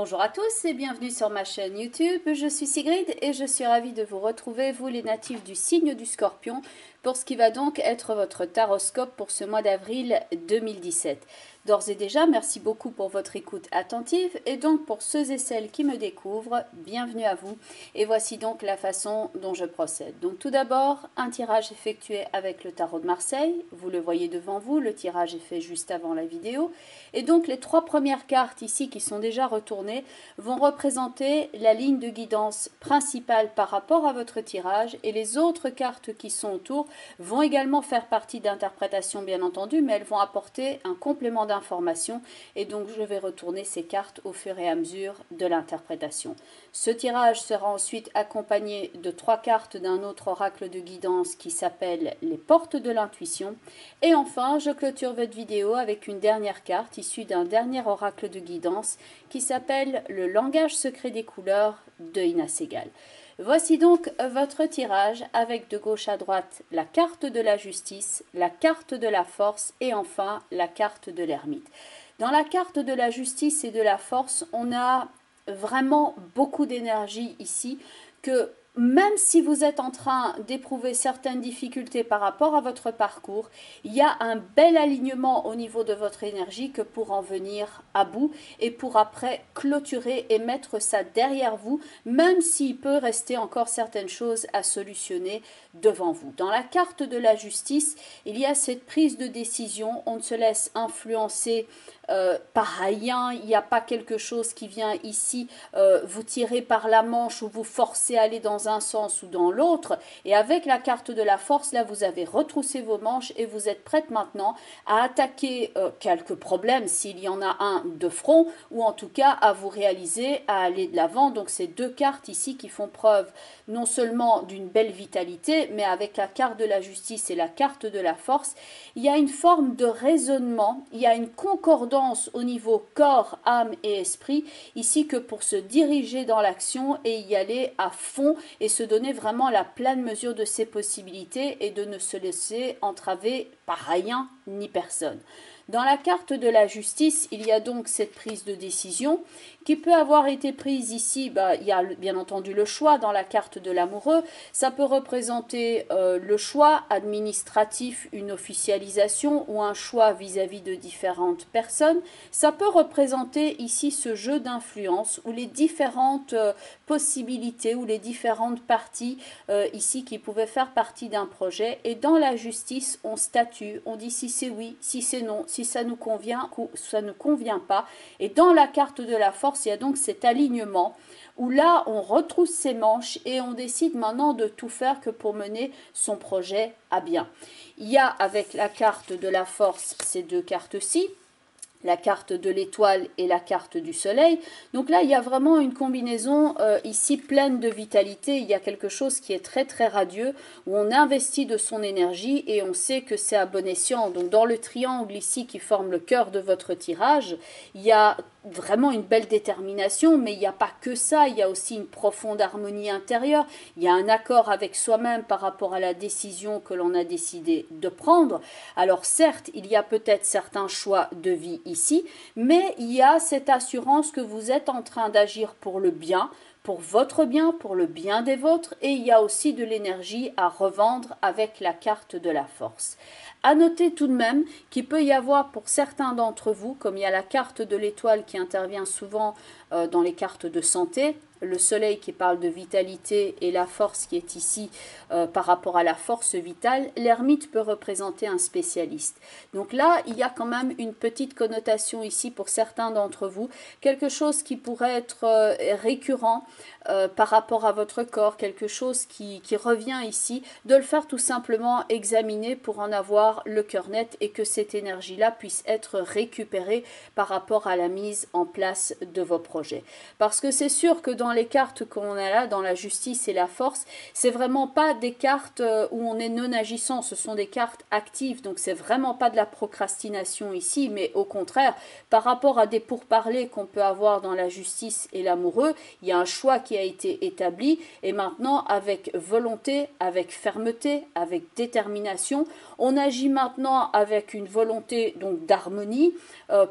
Bonjour à tous et bienvenue sur ma chaîne YouTube. Je suis Sigrid et je suis ravie de vous retrouver, vous les natifs du signe du Scorpion, pour ce qui va donc être votre taroscope pour ce mois d'avril 2017. D'ores et déjà, merci beaucoup pour votre écoute attentive et donc pour ceux et celles qui me découvrent, bienvenue à vous. Et voici donc la façon dont je procède. Donc tout d'abord, un tirage effectué avec le tarot de Marseille. Vous le voyez devant vous, le tirage est fait juste avant la vidéo. Et donc les trois premières cartes ici qui sont déjà retournées vont représenter la ligne de guidance principale par rapport à votre tirage et les autres cartes qui sont autour vont également faire partie d'interprétations bien entendu, mais elles vont apporter un complément d'information et donc je vais retourner ces cartes au fur et à mesure de l'interprétation. Ce tirage sera ensuite accompagné de trois cartes d'un autre oracle de guidance qui s'appelle les portes de l'intuition et enfin je clôture votre vidéo avec une dernière carte issue d'un dernier oracle de guidance qui s'appelle le langage secret des couleurs de Ina Segal. Voici donc votre tirage avec de gauche à droite la carte de la justice, la carte de la force et enfin la carte de l'ermite. Dans la carte de la justice et de la force, on a vraiment beaucoup d'énergie ici que même si vous êtes en train d'éprouver certaines difficultés par rapport à votre parcours, il y a un bel alignement au niveau de votre énergie que pour en venir à bout et pour après clôturer et mettre ça derrière vous, même s'il peut rester encore certaines choses à solutionner devant vous. Dans la carte de la justice, il y a cette prise de décision, on ne se laisse influencer par rien, il n'y a pas quelque chose qui vient ici vous tirer par la manche ou vous forcer à aller dans un sens ou dans l'autre. Et avec la carte de la force, là, vous avez retroussé vos manches et vous êtes prête maintenant à attaquer quelques problèmes, s'il y en a un de front, ou en tout cas à vous réaliser, à aller de l'avant. Donc, ces deux cartes ici qui font preuve non seulement d'une belle vitalité, mais avec la carte de la justice et la carte de la force, il y a une forme de raisonnement, il y a une concordance au niveau corps, âme et esprit, ici que pour se diriger dans l'action et y aller à fond et se donner vraiment la pleine mesure de ses possibilités et de ne se laisser entraver par rien ni personne. Dans la carte de la justice, il y a donc cette prise de décision qui peut avoir été prise ici. Il y a bien entendu le choix dans la carte de l'amoureux. Ça peut représenter le choix administratif, une officialisation ou un choix vis-à-vis de différentes personnes. Ça peut représenter ici ce jeu d'influence ou les différentes possibilités ou les différentes parties ici qui pouvaient faire partie d'un projet. Et dans la justice, on statue, on dit si c'est oui, si c'est non, si ça nous convient ou ça ne convient pas. Et dans la carte de la force, il y a donc cet alignement où là, on retrousse ses manches et on décide maintenant de tout faire que pour mener son projet à bien. Il y a avec la carte de la force ces deux cartes-ci, la carte de l'étoile et la carte du soleil. Donc là, il y a vraiment une combinaison ici pleine de vitalité. Il y a quelque chose qui est très très radieux, où on investit de son énergie et on sait que c'est à bon escient. Donc dans le triangle ici qui forme le cœur de votre tirage, il y a vraiment une belle détermination, mais il n'y a pas que ça, il y a aussi une profonde harmonie intérieure, il y a un accord avec soi-même par rapport à la décision que l'on a décidé de prendre. Alors certes, il y a peut-être certains choix de vie ici, mais il y a cette assurance que vous êtes en train d'agir pour le bien, pour votre bien, pour le bien des vôtres, et il y a aussi de l'énergie à revendre avec la carte de la force. À noter tout de même qu'il peut y avoir pour certains d'entre vous, comme il y a la carte de l'étoile qui intervient souvent dans les cartes de santé, le soleil qui parle de vitalité et la force qui est ici par rapport à la force vitale, l'ermite peut représenter un spécialiste. Donc là, il y a quand même une petite connotation ici pour certains d'entre vous, quelque chose qui pourrait être récurrent par rapport à votre corps, quelque chose qui revient ici, de le faire tout simplement examiner pour en avoir le cœur net et que cette énergie-là puisse être récupérée par rapport à la mise en place de vos projets. Parce que c'est sûr que dans dans les cartes qu'on a là, dans la justice et la force, c'est vraiment pas des cartes où on est non agissant, ce sont des cartes actives, donc c'est vraiment pas de la procrastination ici, mais au contraire, par rapport à des pourparlers qu'on peut avoir dans la justice et l'amoureux, il y a un choix qui a été établi, et maintenant avec volonté, avec fermeté, avec détermination, on agit maintenant avec une volonté donc d'harmonie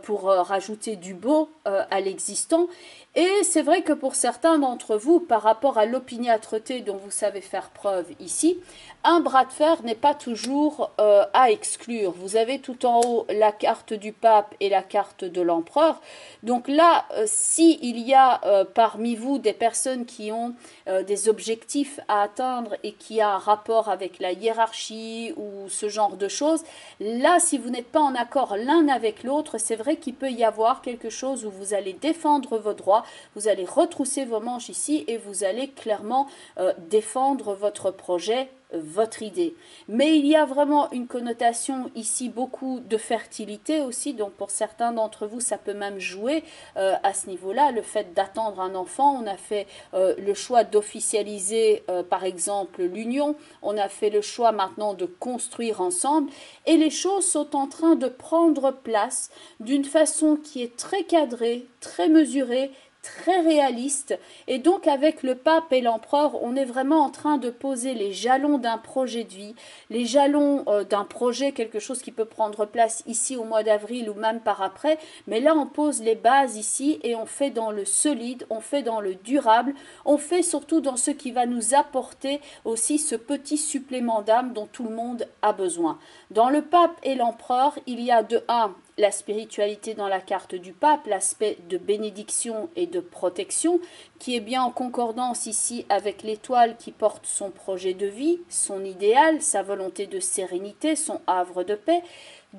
pour rajouter du beau à l'existant. Et c'est vrai que pour certains d'entre vous, par rapport à l'opiniâtreté dont vous savez faire preuve ici, un bras de fer n'est pas toujours à exclure. Vous avez tout en haut la carte du pape et la carte de l'empereur. Donc là, s'il y a parmi vous des personnes qui ont des objectifs à atteindre et qui a un rapport avec la hiérarchie ou ce genre de choses, là, si vous n'êtes pas en accord l'un avec l'autre, c'est vrai qu'il peut y avoir quelque chose où vous allez défendre vos droits, vous allez retrousser vos manches ici et vous allez clairement défendre votre projet, votre idée. Mais il y a vraiment une connotation ici, beaucoup de fertilité aussi, donc pour certains d'entre vous, ça peut même jouer à ce niveau-là, le fait d'attendre un enfant. On a fait le choix d'officialiser par exemple l'union, on a fait le choix maintenant de construire ensemble, et les choses sont en train de prendre place d'une façon qui est très cadrée, très mesurée, très réaliste. Et donc avec le pape et l'empereur, on est vraiment en train de poser les jalons d'un projet de vie, les jalons d'un projet, quelque chose qui peut prendre place ici au mois d'avril ou même par après, mais là on pose les bases ici et on fait dans le solide, on fait dans le durable, on fait surtout dans ce qui va nous apporter aussi ce petit supplément d'âme dont tout le monde a besoin. Dans le pape et l'empereur, il y a de un la spiritualité dans la carte du pape, l'aspect de bénédiction et de protection, qui est bien en concordance ici avec l'étoile qui porte son projet de vie, son idéal, sa volonté de sérénité, son havre de paix.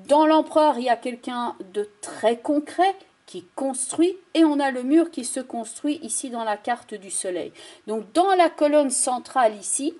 Dans l'empereur, il y a quelqu'un de très concret qui construit, et on a le mur qui se construit ici dans la carte du soleil. Donc dans la colonne centrale ici,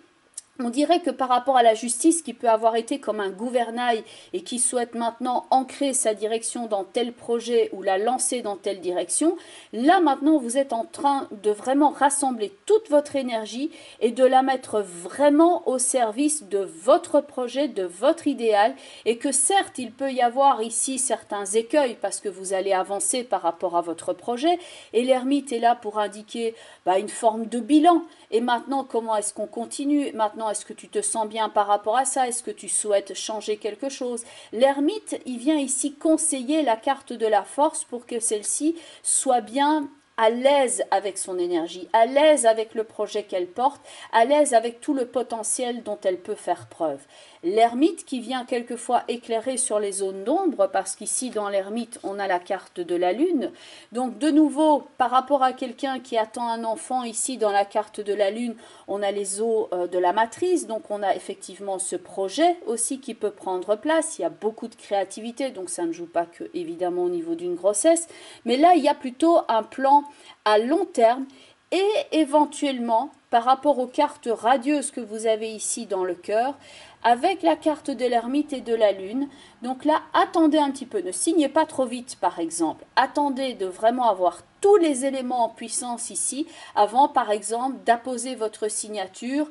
on dirait que par rapport à la justice qui peut avoir été comme un gouvernail et qui souhaite maintenant ancrer sa direction dans tel projet ou la lancer dans telle direction, là maintenant vous êtes en train de vraiment rassembler toute votre énergie et de la mettre vraiment au service de votre projet, de votre idéal, et que certes il peut y avoir ici certains écueils parce que vous allez avancer par rapport à votre projet, et l'ermite est là pour indiquer une forme de bilan. Et maintenant, comment est-ce qu'on continue? Maintenant, est-ce que tu te sens bien par rapport à ça? Est-ce que tu souhaites changer quelque chose? L'ermite, il vient ici conseiller la carte de la force pour que celle-ci soit bien à l'aise avec son énergie, à l'aise avec le projet qu'elle porte, à l'aise avec tout le potentiel dont elle peut faire preuve. L'ermite qui vient quelquefois éclairer sur les zones d'ombre, parce qu'ici dans l'ermite on a la carte de la lune. Donc de nouveau, par rapport à quelqu'un qui attend un enfant, ici dans la carte de la lune, on a les eaux de la matrice, donc on a effectivement ce projet aussi qui peut prendre place. Il y a beaucoup de créativité, donc ça ne joue pas que évidemment au niveau d'une grossesse, mais là il y a plutôt un plan à long terme, et éventuellement par rapport aux cartes radieuses que vous avez ici dans le cœur, avec la carte de l'ermite et de la lune. Donc là, attendez un petit peu, ne signez pas trop vite par exemple. Attendez de vraiment avoir tous les éléments en puissance ici, avant par exemple d'apposer votre signature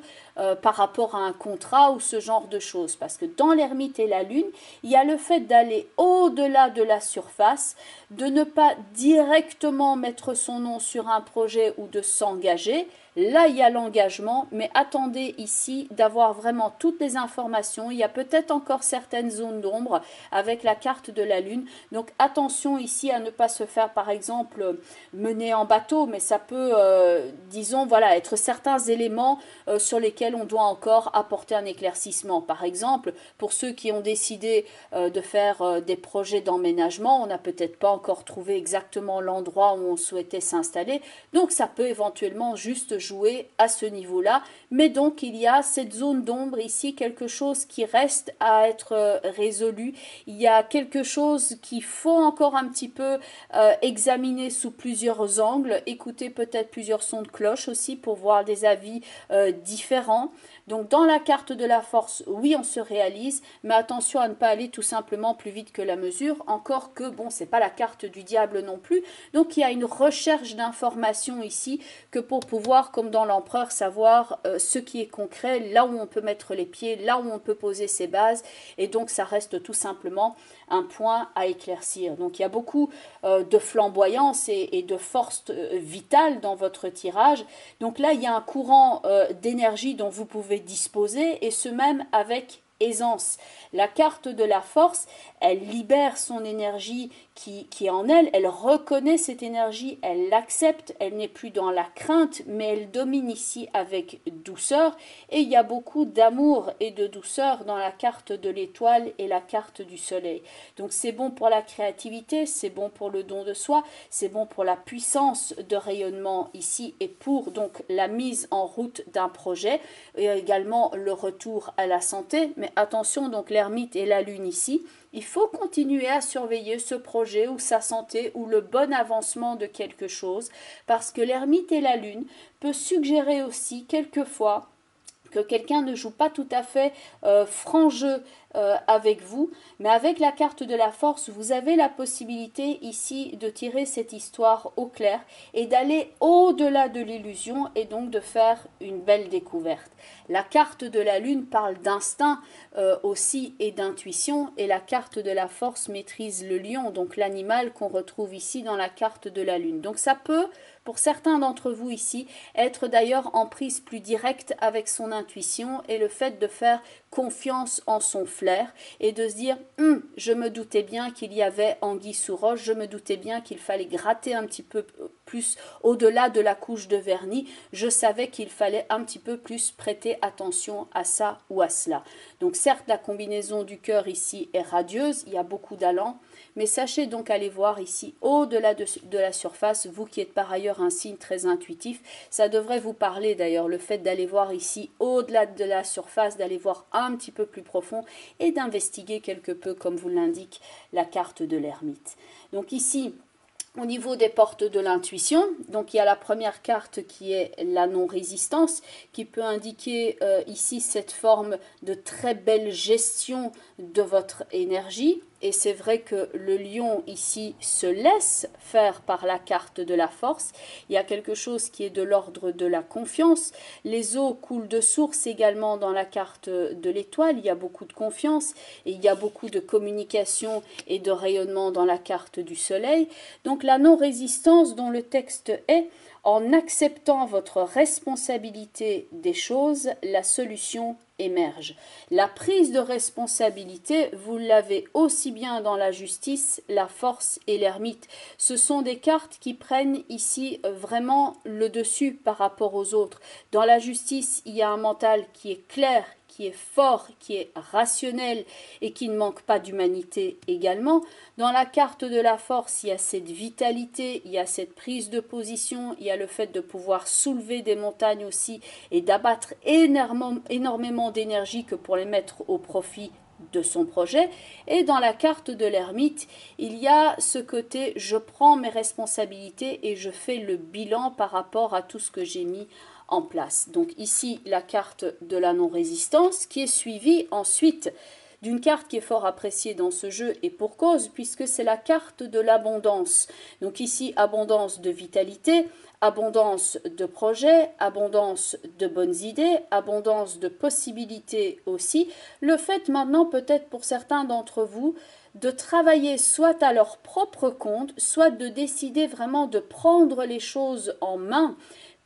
par rapport à un contrat ou ce genre de choses. Parce que dans l'ermite et la lune, il y a le fait d'aller au-delà de la surface, de ne pas directement mettre son nom sur un projet ou de s'engager. Là, il y a l'engagement, mais attendez ici d'avoir vraiment toutes les informations. Il y a peut-être encore certaines zones d'ombre avec la carte de la lune. Donc attention ici à ne pas se faire par exemple mener en bateau, mais ça peut, disons, voilà, être certains éléments sur lesquels on doit encore apporter un éclaircissement. Par exemple, pour ceux qui ont décidé de faire des projets d'emménagement, on n'a peut-être pas encore trouvé exactement l'endroit où on souhaitait s'installer. Donc ça peut éventuellement juste jouer à ce niveau-là. Mais donc il y a cette zone d'ombre ici, quelque chose qui reste à être résolu. Il y a quelque chose qu'il faut encore un petit peu examiner sous plusieurs angles, écouter peut-être plusieurs sons de cloche aussi pour voir des avis différents. Donc dans la carte de la force, oui, on se réalise, mais attention à ne pas aller tout simplement plus vite que la mesure, encore que bon, c'est pas la carte du diable non plus. Donc il y a une recherche d'informations ici que pour pouvoir, comme dans l'empereur, savoir ce qui est concret, là où on peut mettre les pieds, là où on peut poser ses bases, et donc ça reste tout simplement un point à éclaircir. Donc il y a beaucoup de flamboyance et de force vitale dans votre tirage. Donc là, il y a un courant d'énergie dont vous pouvez disposer, et ce même avec aisance. La carte de la force, elle libère son énergie qui est en elle, elle reconnaît cette énergie, elle l'accepte, elle n'est plus dans la crainte, mais elle domine ici avec douceur, et il y a beaucoup d'amour et de douceur dans la carte de l'étoile et la carte du soleil. Donc c'est bon pour la créativité, c'est bon pour le don de soi, c'est bon pour la puissance de rayonnement ici, et pour donc la mise en route d'un projet, et également le retour à la santé. Mais attention, donc l'ermite et la lune ici, il faut continuer à surveiller ce projet ou sa santé ou le bon avancement de quelque chose, parce que l'ermite et la lune peut suggérer aussi quelquefois que quelqu'un ne joue pas tout à fait franc jeu avec vous, mais avec la carte de la force, vous avez la possibilité ici de tirer cette histoire au clair et d'aller au-delà de l'illusion, et donc de faire une belle découverte. La carte de la lune parle d'instinct aussi et d'intuition, et la carte de la force maîtrise le lion, donc l'animal qu'on retrouve ici dans la carte de la lune. Donc ça peut, pour certains d'entre vous ici, être d'ailleurs en prise plus directe avec son intuition et le fait de faire confiance en son flair et de se dire je me doutais bien qu'il y avait anguille sous roche, je me doutais bien qu'il fallait gratter un petit peu plus au-delà de la couche de vernis, je savais qu'il fallait un petit peu plus prêter attention à ça ou à cela. Donc certes, la combinaison du cœur ici est radieuse, il y a beaucoup d'allant, mais sachez donc aller voir ici au-delà de la surface, vous qui êtes par ailleurs un signe très intuitif, ça devrait vous parler d'ailleurs, le fait d'aller voir ici au-delà de la surface, d'aller voir un petit peu plus profond et d'investiguer quelque peu, comme vous l'indique la carte de l'ermite. Donc ici, au niveau des portes de l'intuition, donc il y a la première carte qui est la non-résistance, qui peut indiquer ici cette forme de très belle gestion de votre énergie. Et c'est vrai que le lion ici se laisse faire par la carte de la force. Il y a quelque chose qui est de l'ordre de la confiance. Les eaux coulent de source également dans la carte de l'étoile. Il y a beaucoup de confiance et il y a beaucoup de communication et de rayonnement dans la carte du soleil. Donc la non-résistance dont le texte est: en acceptant votre responsabilité des choses, la solution émerge. La prise de responsabilité, vous l'avez aussi bien dans la justice, la force et l'ermite. Ce sont des cartes qui prennent ici vraiment le dessus par rapport aux autres. Dans la justice, il y a un mental qui est clair, qui est fort, qui est rationnel et qui ne manque pas d'humanité également. Dans la carte de la force, il y a cette vitalité, il y a cette prise de position, il y a le fait de pouvoir soulever des montagnes aussi et d'abattre énormément d'énergie que pour les mettre au profit de son projet. Et dans la carte de l'ermite, il y a ce côté je prends mes responsabilités et je fais le bilan par rapport à tout ce que j'ai mis en place. Donc ici la carte de la non-résistance qui est suivie ensuite d'une carte qui est fort appréciée dans ce jeu, et pour cause, puisque c'est la carte de l'abondance. Donc ici, abondance de vitalité, abondance de projets, abondance de bonnes idées, abondance de possibilités aussi. Le fait maintenant, peut-être pour certains d'entre vous, de travailler soit à leur propre compte, soit de décider vraiment de prendre les choses en main,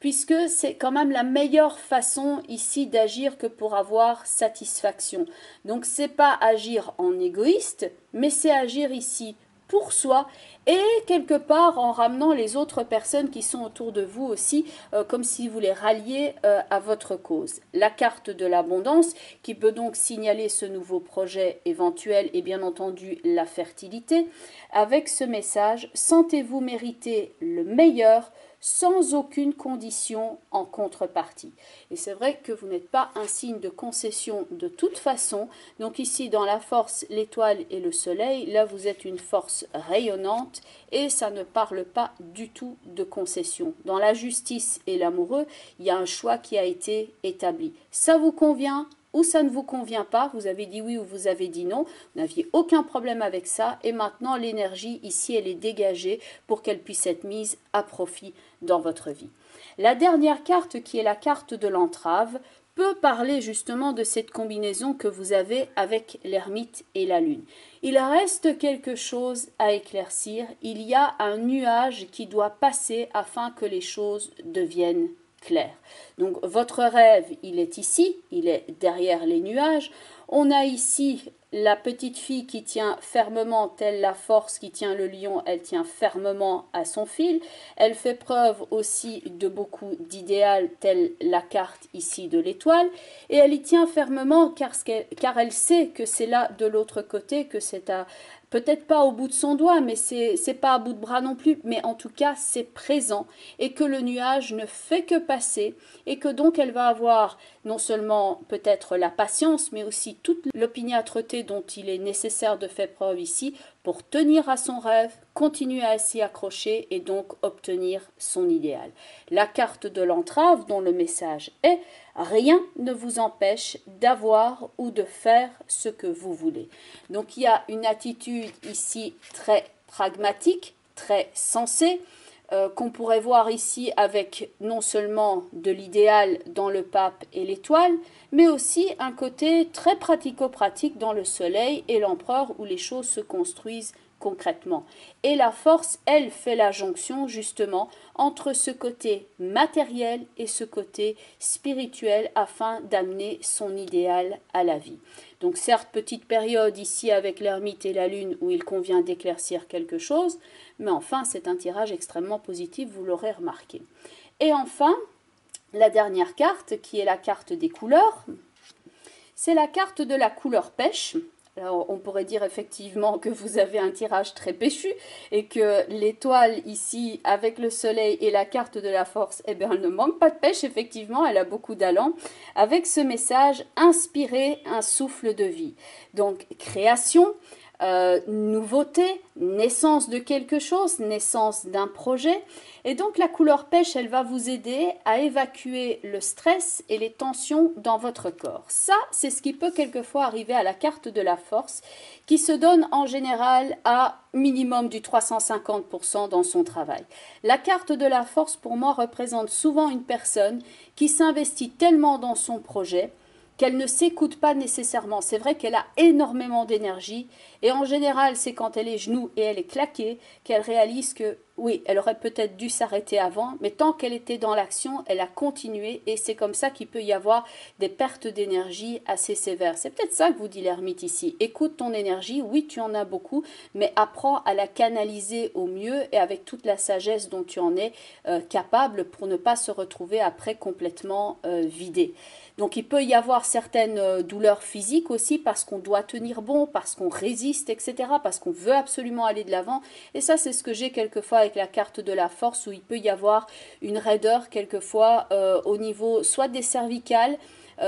puisque c'est quand même la meilleure façon ici d'agir que pour avoir satisfaction. Donc c'est pas agir en égoïste, mais c'est agir ici pour soi et quelque part en ramenant les autres personnes qui sont autour de vous aussi, comme si vous les ralliez à votre cause. La carte de l'abondance qui peut donc signaler ce nouveau projet éventuel et bien entendu la fertilité avec ce message: sentez-vous mériter le meilleur, sans aucune condition en contrepartie. Et c'est vrai que vous n'êtes pas un signe de concession de toute façon. Donc ici, dans la force, l'étoile et le soleil, là, vous êtes une force rayonnante et ça ne parle pas du tout de concession. Dans la justice et l'amoureux, il y a un choix qui a été établi. Ça vous convient ou ça ne vous convient pas, vous avez dit oui ou vous avez dit non, vous n'aviez aucun problème avec ça et maintenant l'énergie ici elle est dégagée pour qu'elle puisse être mise à profit dans votre vie. La dernière carte qui est la carte de l'entrave peut parler justement de cette combinaison que vous avez avec l'ermite et la lune. Il reste quelque chose à éclaircir, il y a un nuage qui doit passer afin que les choses deviennent clair. Donc votre rêve, il est ici, il est derrière les nuages. On a ici la petite fille qui tient fermement, telle la force qui tient le lion, elle tient fermement à son fil. Elle fait preuve aussi de beaucoup d'idéal, telle la carte ici de l'étoile. Et elle y tient fermement car elle sait que c'est là de l'autre côté, que c'est à... Peut-être pas au bout de son doigt, mais c'est pas à bout de bras non plus, mais en tout cas c'est présent et que le nuage ne fait que passer et que donc elle va avoir non seulement peut-être la patience, mais aussi toute l'opiniâtreté dont il est nécessaire de faire preuve ici pour tenir à son rêve, continuer à s'y accrocher et donc obtenir son idéal. La carte de l'entrave dont le message est « Rien ne vous empêche d'avoir ou de faire ce que vous voulez ». Donc il y a une attitude ici très pragmatique, très sensée, qu'on pourrait voir ici avec non seulement de l'idéal dans le pape et l'étoile, mais aussi un côté très pratico-pratique dans le soleil et l'empereur où les choses se construisent concrètement. Et la force, elle, fait la jonction justement entre ce côté matériel et ce côté spirituel afin d'amener son idéal à la vie. Donc certes, petite période ici avec l'ermite et la lune où il convient d'éclaircir quelque chose, mais enfin c'est un tirage extrêmement positif, vous l'aurez remarqué. Et enfin, la dernière carte qui est la carte des couleurs, c'est la carte de la couleur pêche. Alors, on pourrait dire effectivement que vous avez un tirage très péchu et que l'étoile ici avec le soleil et la carte de la force, eh bien, elle ne manque pas de pêche, effectivement, elle a beaucoup d'allant. Avec ce message, inspirer un souffle de vie. Donc, création, nouveauté, naissance de quelque chose, naissance d'un projet. Et donc la couleur pêche, elle va vous aider à évacuer le stress et les tensions dans votre corps. Ça, c'est ce qui peut quelquefois arriver à la carte de la force, qui se donne en général à minimum du 350% dans son travail. La carte de la force, pour moi, représente souvent une personne qui s'investit tellement dans son projet qu'elle ne s'écoute pas nécessairement. C'est vrai qu'elle a énormément d'énergie et en général, c'est quand elle est genoux et elle est claquée qu'elle réalise que oui, elle aurait peut-être dû s'arrêter avant, mais tant qu'elle était dans l'action, elle a continué et c'est comme ça qu'il peut y avoir des pertes d'énergie assez sévères. C'est peut-être ça que vous dit l'ermite ici. Écoute ton énergie, oui, tu en as beaucoup, mais apprends à la canaliser au mieux et avec toute la sagesse dont tu en es capable pour ne pas se retrouver après complètement vidé. Donc il peut y avoir certaines douleurs physiques aussi parce qu'on doit tenir bon, parce qu'on résiste, etc., parce qu'on veut absolument aller de l'avant. Et ça, c'est ce que j'ai quelquefois avec la carte de la force où il peut y avoir une raideur quelquefois au niveau soit des cervicales,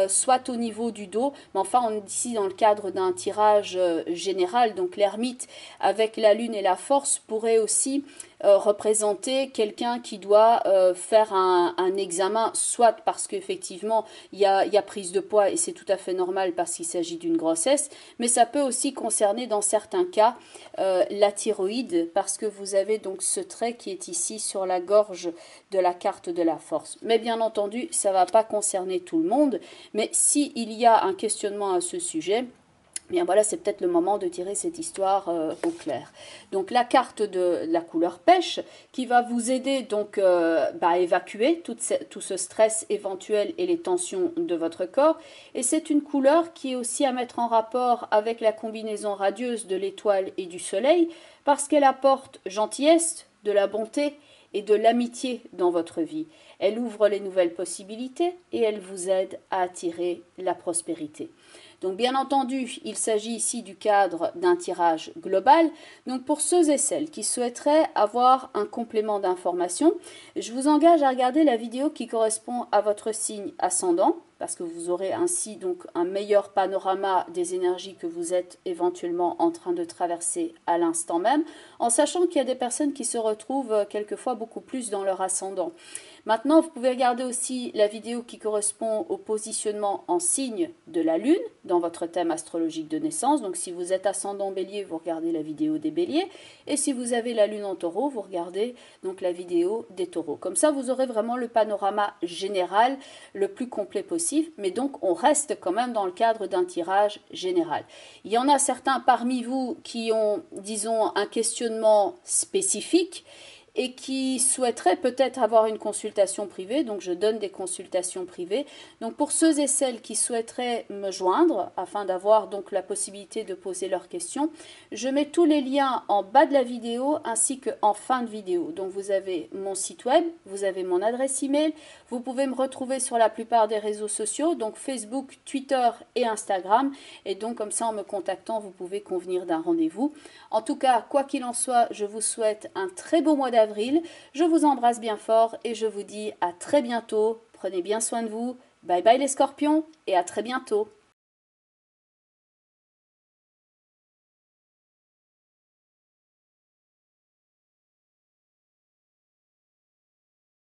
soit au niveau du dos, mais enfin on est ici dans le cadre d'un tirage général, donc l'ermite avec la lune et la force pourrait aussi représenter quelqu'un qui doit faire un examen, soit parce qu'effectivement il y a prise de poids et c'est tout à fait normal parce qu'il s'agit d'une grossesse, mais ça peut aussi concerner dans certains cas la thyroïde parce que vous avez donc ce trait qui est ici sur la gorge de la carte de la force. Mais bien entendu, ça ne va pas concerner tout le monde, mais s'il y a un questionnement à ce sujet, bien voilà, c'est peut-être le moment de tirer cette histoire au clair. Donc la carte de la couleur pêche qui va vous aider donc à évacuer tout ce stress éventuel et les tensions de votre corps. Et c'est une couleur qui est aussi à mettre en rapport avec la combinaison radieuse de l'étoile et du soleil parce qu'elle apporte gentillesse, de la bonté et de l'amitié dans votre vie. Elle ouvre les nouvelles possibilités et elle vous aide à attirer la prospérité. Donc bien entendu, il s'agit ici du cadre d'un tirage global. Donc pour ceux et celles qui souhaiteraient avoir un complément d'information, je vous engage à regarder la vidéo qui correspond à votre signe ascendant, parce que vous aurez ainsi donc un meilleur panorama des énergies que vous êtes éventuellement en train de traverser à l'instant même, en sachant qu'il y a des personnes qui se retrouvent quelquefois beaucoup plus dans leur ascendant. Maintenant, vous pouvez regarder aussi la vidéo qui correspond au positionnement en signe de la Lune dans votre thème astrologique de naissance. Donc si vous êtes ascendant Bélier, vous regardez la vidéo des Béliers. Et si vous avez la Lune en Taureau, vous regardez donc la vidéo des Taureaux. Comme ça, vous aurez vraiment le panorama général le plus complet possible. Mais donc, on reste quand même dans le cadre d'un tirage général. Il y en a certains parmi vous qui ont, disons, un questionnement spécifique et qui souhaiteraient peut-être avoir une consultation privée, donc je donne des consultations privées. Donc pour ceux et celles qui souhaiteraient me joindre, afin d'avoir donc la possibilité de poser leurs questions, je mets tous les liens en bas de la vidéo ainsi qu'en fin de vidéo. Donc vous avez mon site web, vous avez mon adresse email, vous pouvez me retrouver sur la plupart des réseaux sociaux, donc Facebook, Twitter et Instagram. Et donc comme ça, en me contactant, vous pouvez convenir d'un rendez-vous. En tout cas, quoi qu'il en soit, je vous souhaite un très beau mois d'avril. Je vous embrasse bien fort et je vous dis à très bientôt. Prenez bien soin de vous. Bye bye les scorpions et à très bientôt.